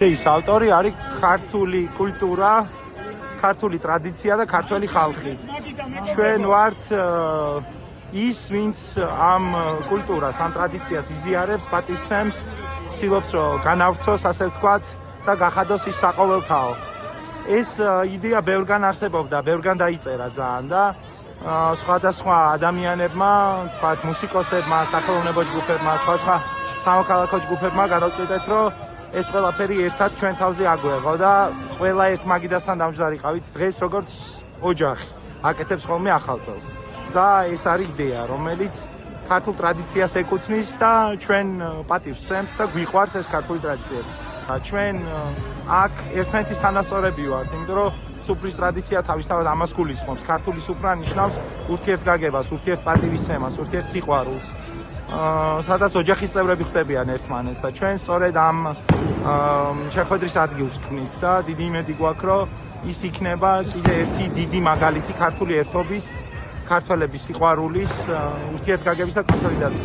ის ავტორი არის ქართული კულტურა, ქართული ტრადიცია და ქართველი ხალხი. ჩვენ ვართ ის, ვინც ამ კულტურას, ამ ტრადიციას იზიარებს, პატივცემს, ცდილობს რომ განავრცოს, ასე ვთქვათ, და გახადოს ის საყოველთაო. ეს იდეა ბევრგან არსებობდა, ბევრგან დაიწერა ძალიან და სხვადასხვა ადამიანებმა, ვთქვათ, მუსიკოსებმა, სახელოვნებო ჯგუფებმა, სხვა სამოქალაქო ჯგუფებმა გადავწყვიტეთ, რომ ეს ყველაფერი ერთად ჩვენ თავზე აგვეღო და ყველა ერთ მაგიდასთან დამჯდარიყავით დღეს როგორც ოჯახი აკეთებს ხოლმე ახალ წელს. და ეს არის იდეა, რომელიც ქართულ ტრადიციას ეკუთვნის და ჩვენ პატივს ვცემთ და გვიყვარს ეს ქართული ტრადიციები. ჩვენ აქ ერთმანეთის თანასწორები ვართ, იმიტომ რომ სუფრის ტრადიცია თავისთავად ამას გულისხმობს. ქართული სუფრა ნიშნავს ურთიერთგაგებას, ურთიერთპატივისცემას, ურთიერთსიყვარულს. სადაც ოჯახის წევრები ხდებიან ერთმანეთს და ჩვენ სწორედ ამ შეხვედრის ადგილს ვქმნით და დიდი იმედი გვაქვს, რომ ის იქნება კიდე ერთი დიდი მაგალითი ქართული ერთობის, ქართველების სიყვარულის, ურთიერთგაგების და კონსოლიდაციის.